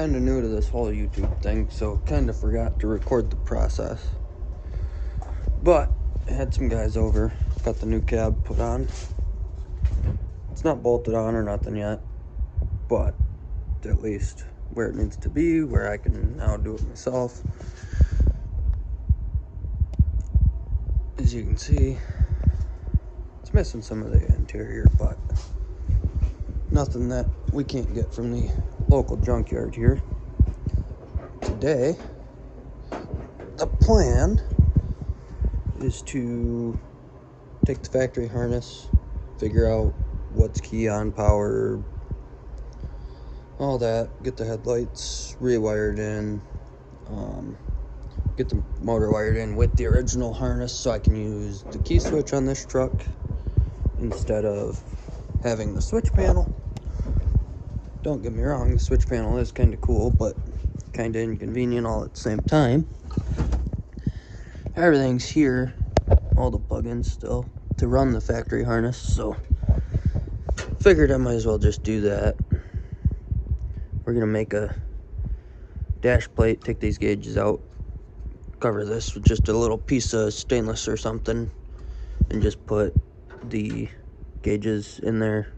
kind of new to this whole YouTube thing, so kind of forgot to record the process. But I had some guys over, got the new cab put on. It's not bolted on or nothing yet, but at least where it needs to be, where I can now do it myself. As you can see, it's missing some of the interior, but nothing that we can't get from the local junkyard here. Today, the plan is to take the factory harness, figure out what's key on power, all that, get the headlights rewired in, get the motor wired in with the original harness so I can use the key switch on this truck instead of having the switch panel. Don't get me wrong, the switch panel is kind of cool, but kind of inconvenient all at the same time. Everything's here, all the plugins still, to run the factory harness, so figured I might as well just do that. We're gonna make a dash plate, take these gauges out, cover this with just a little piece of stainless or something, and just put the gauges in there.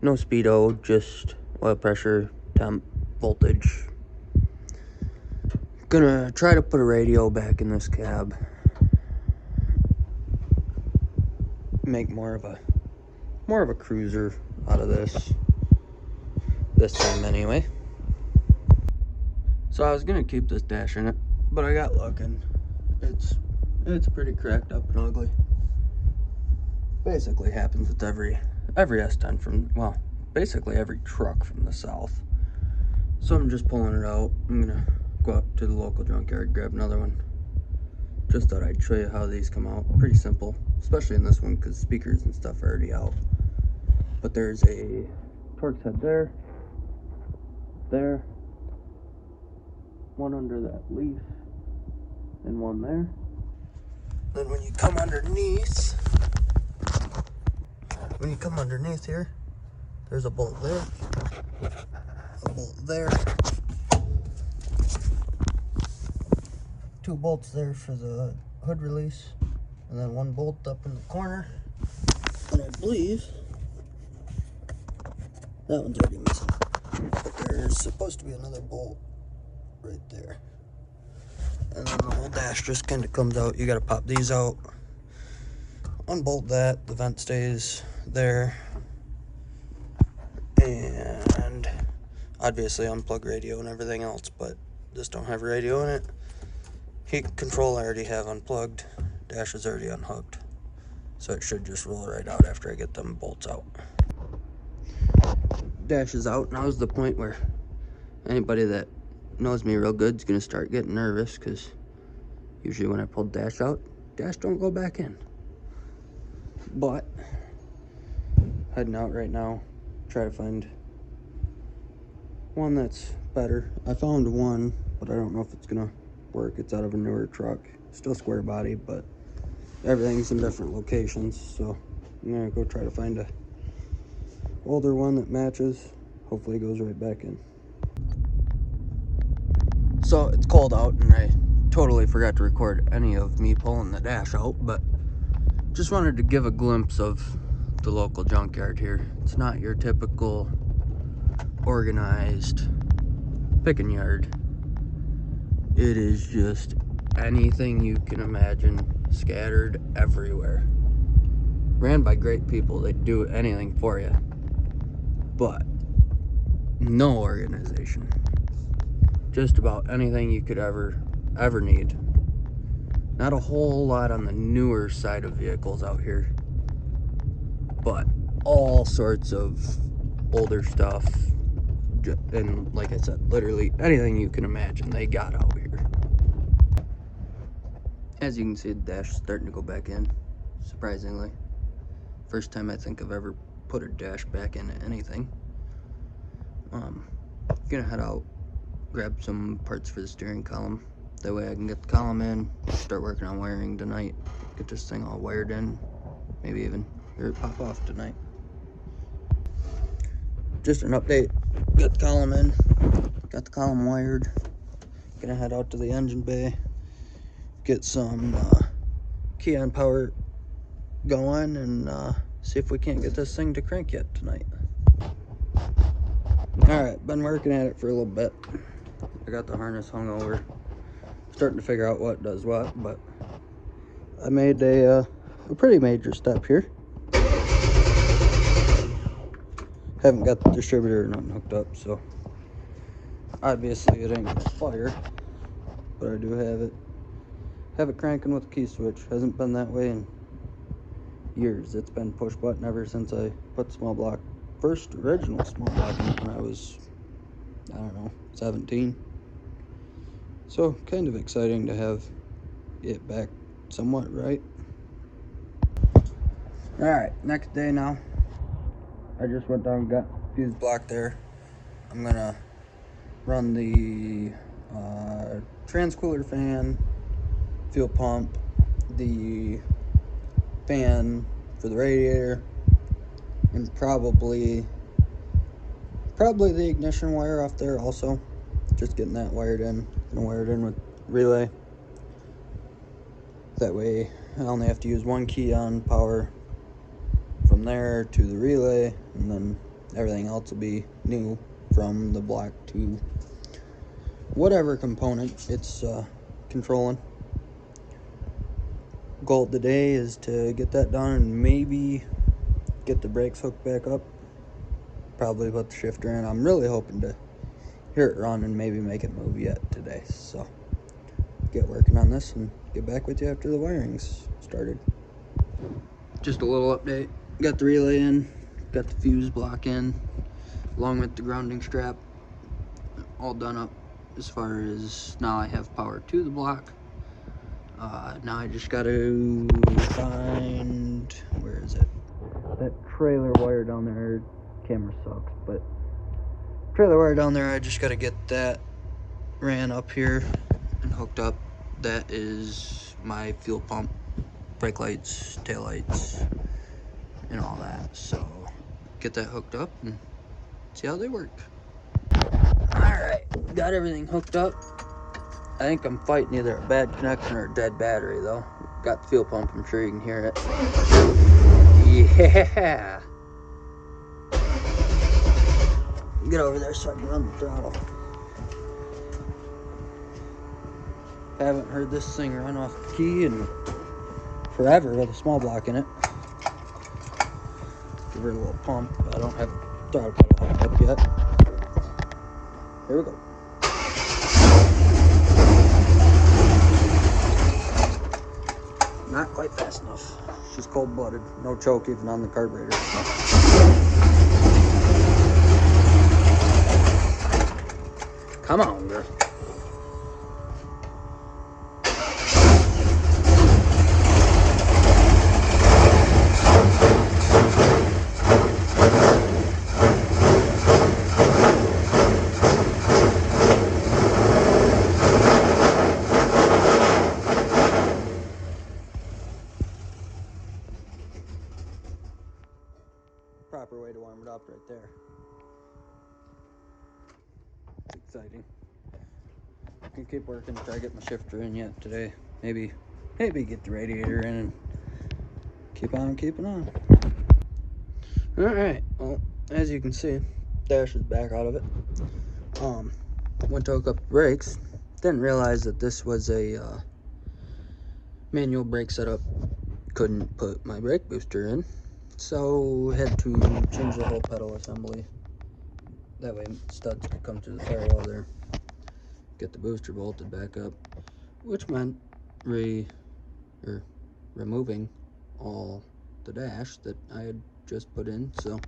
No speedo, just oil pressure, temp, voltage. Gonna try to put a radio back in this cab. Make more of a cruiser out of this time anyway. So I was gonna keep this dash in it, but I got looking. It's pretty cracked up and ugly. Basically happens with every S10 from, well, basically every truck from the south. So I'm just pulling it out. I'm gonna go up to the local junkyard, grab another one. Just thought I'd show you how these come out. Pretty simple, especially in this one because speakers and stuff are already out. But there's a Torx head there, one under that leaf, and one there. Then when you come underneath here, there's a bolt there, a bolt there, two bolts there for the hood release, and then one bolt up in the corner. And I believe that one's already missing, but there's supposed to be another bolt right there. And then the whole dash just kind of comes out. You got to pop these out, unbolt that, the vent stays there, and obviously unplug radio and everything else, but this don't have a radio in it. Heat control I already have unplugged, dash is already unhooked, so it should just roll right out after I get them bolts out. Dash is out. Now's the point where anybody that knows me real good is going to start getting nervous, because usually when I pull dash out, dash don't go back in. But heading out right now, try to find one that's better. I found one, but I don't know if it's going to work. It's out of a newer truck, still square body, but everything's in different locations, so I'm going to go try to find a older one that matches. Hopefully it goes right back in. So it's cold out and I totally forgot to record any of me pulling the dash out, but just wanted to give a glimpse of the local junkyard here. It's not your typical organized picking yard. It is just anything you can imagine scattered everywhere. Ran by great people. They do anything for you, but no organization. Just about anything you could ever need. Not a whole lot on the newer side of vehicles out here, but all sorts of older stuff, and like I said, literally anything you can imagine they got out here. As you can see, the dash is starting to go back in, surprisingly. First time I think I've ever put a dash back into anything. Gonna head out, grab some parts for the steering column. That way I can get the column in, start working on wiring tonight, get this thing all wired in, maybe even hear it pop off tonight. Just an update, Got the column in, got the column wired. Gonna head out to the engine bay, get some key on power going, and see if we can't get this thing to crank yet tonight. Alright, been working at it for a little bit. I got the harness hung over, starting to figure out what does what, but I made a pretty major step here. Haven't got the distributor or nothing hooked up, so obviously it ain't gonna fire, but I do have it cranking with a key switch. Hasn't been that way in years. It's been push button ever since I put small block, first original small block in when I was, I don't know, 17. So kind of exciting to have it back somewhat right. Alright, next day now. I just went down and got fuse block there. I'm gonna run the transcooler fan, fuel pump, the fan for the radiator, and probably the ignition wire off there also. Just getting that wired in. Gonna wire it in with relay. That way I only have to use one key on power from there to the relay, and then everything else will be new from the block to whatever component it's controlling. Goal of the day is to get that done and maybe get the brakes hooked back up. Probably put the shifter in. I'm really hoping to hear it run and maybe make it move yet today. So get working on this and get back with you after the wiring's started. Just a little update. Got the relay in, got the fuse block in, along with the grounding strap. All done up as far as now I have power to the block. Now I just got to find, where is it? That trailer wire down there. Camera sucks, but trailer wire down there, I just got to get that ran up here and hooked up. That is my fuel pump, brake lights, tail lights, and all that. So get that hooked up and see how they work. Alright, got everything hooked up. I think I'm fighting either a bad connection or a dead battery though. Got the fuel pump, I'm sure you can hear it. Yeah! Get over there so I can run the throttle. Haven't heard this thing run off the key in forever with a small block in it. Give her a little pump. I don't have throttle pedal hooked up yet. Here we go. Not quite fast enough. She's cold-blooded. No choke even on the carburetor. Come on, girl. Proper way to warm it up right there. It's exciting. I can keep working, try to get my shifter in yet today. Maybe get the radiator in and keep on keeping on. Alright, well, as you can see, dash is back out of it. Went to hook up the brakes. Didn't realize that this was a manual brake setup. Couldn't put my brake booster in. So had to change the whole pedal assembly. That way studs could come through the firewall there. Get the booster bolted back up, which meant removing all the dash that I had just put in. So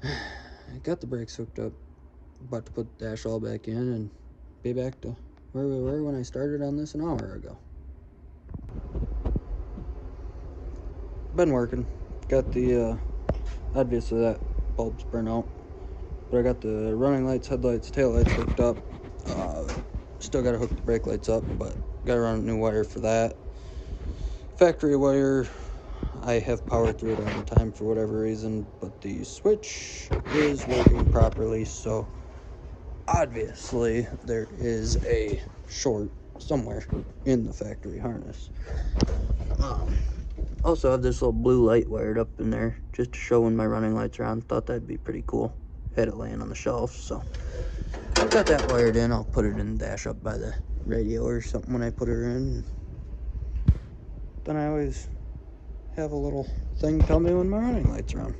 I got the brakes hooked up, about to put the dash all back in and be back to where we were when I started on this an hour ago. Been working. Got the obviously that bulb's burnt out, but I got the running lights, headlights, tail lights hooked up. Still gotta hook the brake lights up, but gotta run a new wire for that. Factory wire I have power through it all the time for whatever reason, but the switch is working properly, so obviously there is a short somewhere in the factory harness. Also have this little blue light wired up in there just to show when my running lights are on. Thought that'd be pretty cool. Had it laying on the shelf, so I've got that wired in. I'll put it in the dash up by the radio or something when I put her in. Then I always have a little thing tell me when my running lights are on.